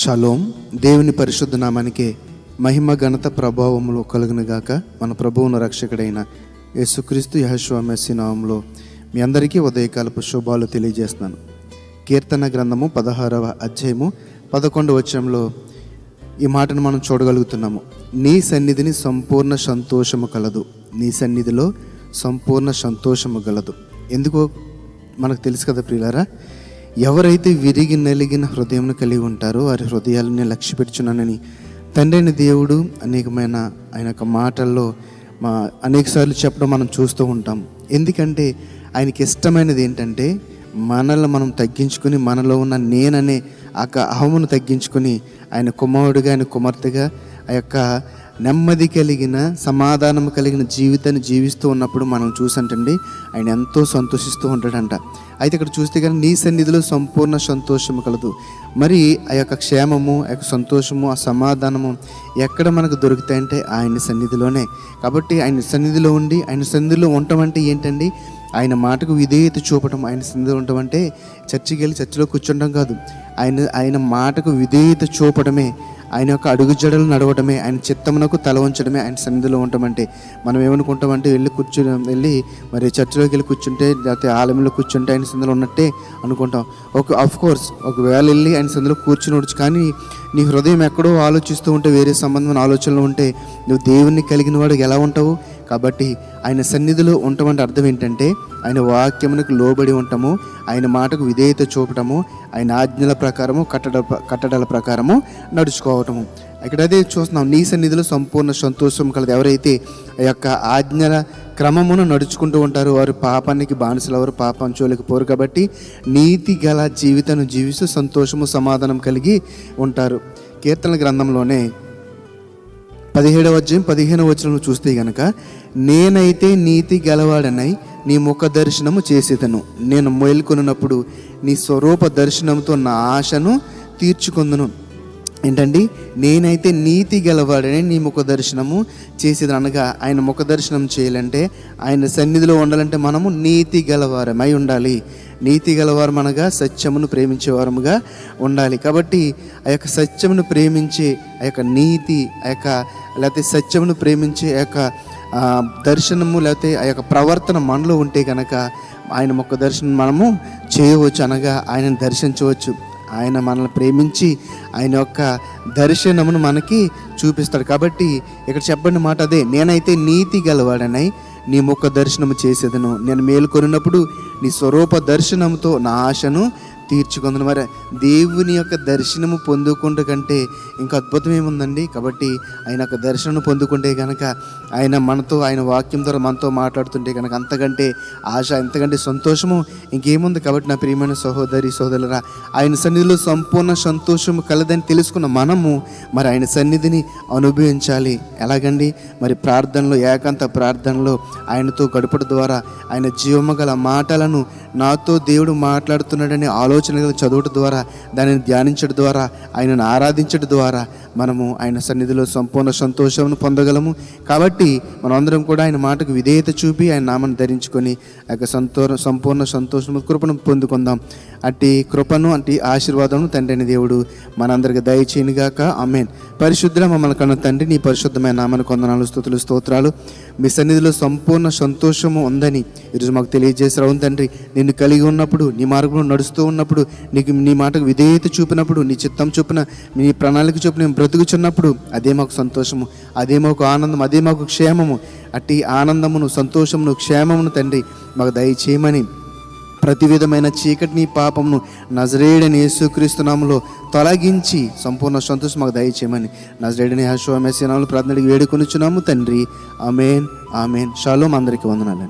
Shalom. దేవుని పరిశుద్ధ నామానికి మహిమ ఘనత ప్రభావములు కలుగునుగాక. మన ప్రభువును రక్షకుడైన యేసుక్రీస్తు యెహోషువ మెస్సీ నామములో మీ అందరికీ ఉదయకాలపు శుభాలు తెలియజేస్తున్నాను. కీర్తన గ్రంథము 16వ అధ్యాయము 11వ వచనంలో ఈ మాటను మనం చూడగలుగుతున్నాము. నీ సన్నిధిని సంపూర్ణ సంతోషము కలదు, నీ సన్నిధిలో సంపూర్ణ సంతోషము గలదు. ఎందుకో మనకు తెలుసు కదా ప్రియులారా. ఎవరైతే విరిగి నలిగిన హృదయంను కలిగి ఉంటారో వారి హృదయాలని లక్ష్య పెట్టుచున్నానని తండ్రి అయిన దేవుడు అనేకమైన ఆయన యొక్క మాటల్లో అనేకసార్లు చెప్పడం మనం చూస్తూ ఉంటాం. ఎందుకంటే ఆయనకి ఇష్టమైనది ఏంటంటే మనల్ని మనం తగ్గించుకొని, మనలో ఉన్న నేననే ఆ అహమును తగ్గించుకొని ఆయన కుమారుడిగా, ఆయన కుమార్తెగా ఆ యొక్క నెమ్మది కలిగిన, సమాధానం కలిగిన జీవితాన్ని జీవిస్తూ ఉన్నప్పుడు మనం చూసంటండి ఆయన ఎంతో సంతోషిస్తూ ఉంటాడంట. అయితే ఇక్కడ చూస్తే కానీ నీ సన్నిధిలో సంపూర్ణ సంతోషము కలదు. మరి ఆ యొక్క క్షేమము, ఆ యొక్క సంతోషము, ఆ సమాధానము ఎక్కడ మనకు దొరుకుతాయంటే ఆయన సన్నిధిలోనే. కాబట్టి ఆయన సన్నిధిలో ఉండి ఆయన సన్నిధిలో ఉండటం అంటే ఏంటండి? ఆయన మాటకు విధేయత చూపటం. ఆయన సన్నిధిలో ఉండటం అంటే చర్చికి వెళ్ళి చర్చిలో కూర్చుండడం కాదు. ఆయన మాటకు విధేయత చూపడమే, ఆయన యొక్క అడుగు జడలు నడవటమే, ఆయన చిత్తమునకు తల ఉంచడమే ఆయన సన్నిధిలో ఉండటమంటే. మనం ఏమనుకుంటామంటే వెళ్ళి మరి చర్చిలోకి వెళ్ళి కూర్చుంటే, లేకపోతే ఆలయంలో కూర్చుంటే ఆయన సన్నిధిలో ఉన్నట్టే అనుకుంటాం. ఆఫ్కోర్స్ ఒకవేళ వెళ్ళి ఆయన సన్నిధిలో కూర్చునవచ్చు, కానీ నీ హృదయం ఎక్కడో ఆలోచిస్తూ ఉంటే, వేరే సంబంధమైన ఆలోచనలు ఉంటే నువ్వు దేవుణ్ణి కలిగిన వాడు ఎలా ఉంటావు? కాబట్టి ఆయన సన్నిధిలో ఉండటం అర్థం ఏంటంటే ఆయన వాక్యమునకు లోబడి ఉండటము, ఆయన మాటకు విధేయత చూపటము, ఆయన ఆజ్ఞల ప్రకారము, కట్టడల ప్రకారము నడుచుకోవటము. ఇక్కడ అదే చూస్తున్నాం, నీ సన్నిధిలో సంపూర్ణ సంతోషం కలదు. ఎవరైతే ఆ యొక్క ఆజ్ఞల క్రమమును నడుచుకుంటూ ఉంటారో వారు పాపానికి బానిసలు, ఎవరు పాపం జోలికి పోరు. కాబట్టి నీతి గల జీవితాన్ని జీవిస్తూ సంతోషము, సమాధానం కలిగి ఉంటారు. కీర్తన గ్రంథంలోనే 17వ అధ్యాయం 15వ వచనం చూస్తే గనక, నేనైతే నీతి గలవాడనై నీ ముఖ దర్శనము చేసేదను, నేను మేల్కొన్నప్పుడు నీ స్వరూప దర్శనంతో నా ఆశను తీర్చుకుందును. ఏంటండి? నేనైతే నీతి గలవాడని నీ ముఖ దర్శనము చేసేది. అనగా ఆయన ముఖ దర్శనం చేయాలంటే, ఆయన సన్నిధిలో ఉండాలంటే మనము నీతి గలవారమై ఉండాలి. నీతి గలవారం అనగా సత్యమును ప్రేమించేవారముగా ఉండాలి. కాబట్టి ఆ యొక్క సత్యమును ప్రేమించే ఆ యొక్క నీతి, ఆ యొక్క లేకపోతే సత్యమును ప్రేమించే ఆ యొక్క దర్శనము, లేకపోతే ఆ యొక్క ప్రవర్తన మనలో ఉంటే కనుక ఆయన ముఖ దర్శనం మనము చేయవచ్చు, అనగా ఆయనను దర్శించవచ్చు. ఆయన మనల్ని ప్రేమించి ఆయన యొక్క దర్శనమును మనకి చూపిస్తాడు. కాబట్టి ఇక్కడ చెప్పండి మాట అదే, నేనైతే నీతి గలవాడనై నీ ముఖ దర్శనము చేసేదను, నేను మేలుకొనినప్పుడు నీ స్వరూప దర్శనంతో నా ఆశను తీర్చుకుందును. మరి దేవుని యొక్క దర్శనము పొందుకుంటే కంటే ఇంకా అద్భుతం ఏముందండి? కాబట్టి ఆయన యొక్క దర్శనం పొందుకుంటే కనుక, ఆయన మనతో, ఆయన వాక్యం ద్వారా మనతో మాట్లాడుతుంటే కనుక అంతకంటే ఆశ, ఎంతకంటే సంతోషము ఇంకేముంది? కాబట్టి నా ప్రియమైన సహోదరి సోదరులరా, ఆయన సన్నిధిలో సంపూర్ణ సంతోషము కలదని తెలుసుకున్న మనము మరి ఆయన సన్నిధిని అనుభవించాలి. ఎలాగండి? మరి ప్రార్థనలో, ఏకాంత ప్రార్థనలో ఆయనతో గడపడం ద్వారా, ఆయన జీవము గల మాటలను నాతో దేవుడు మాట్లాడుతున్నాడని ఆలోచనలు చదవడం ద్వారా, దానిని ధ్యానించడం ద్వారా, ఆయనను ఆరాధించడం ద్వారా మనము ఆయన సన్నిధిలో సంపూర్ణ సంతోషమును పొందగలము. కాబట్టి మనమందరం కూడా ఆయన మాటకు విధేయత చూపి ఆయన నామాన్ని ధరించుకొని ఆ యొక్క సంపూర్ణ సంతోషము, కృపను పొందుకుందాం. అట్టి కృపను, అట్టి ఆశీర్వాదము తండ్రి అయిన దేవుడు మనందరికి దయచేయునుగాక. ఆమేన్. పరిశుద్ధుల మమ్మల్ని కన్న తండ్రి, నీ పరిశుద్ధమైన నామాన్ని కొందనాలు, స్తుతులు, స్తోత్రాలు. మీ సన్నిధిలో సంపూర్ణ సంతోషము ఉందని ఈరోజు మాకు తెలియజేసారు. తండ్రి, నిన్ను కలిగి ఉన్నప్పుడు, నీ మార్గంలో నడుస్తూ ఉన్నప్పుడు, నీ మాటకు విధేయత చూపినప్పుడు, నీ చిత్తం చూపిన, నీ ప్రణాళిక చూపిన మేము బ్రతుకుచున్నప్పుడు అదే మాకు సంతోషము, అదే మాకు ఆనందం, అదే మాకు క్షేమము. అట్టి ఆనందమును, సంతోషమును, క్షేమమును తండ్రి మాకు దయచేయమని, ప్రతి విధమైన చీకటిని, పాపమును నజరేయుడైన యేసుక్రీస్తు నామములో తొలగించి సంపూర్ణ సంతోషం మాకు దయచేయమని నజరేయుడైన యెహోషువ మెస్సీ నామములో ప్రార్థనకి వేడుకొనుచున్నాము తండ్రి. ఆమేన్, ఆమేన్. షాలోమ్. అందరికీ వందనాలండి.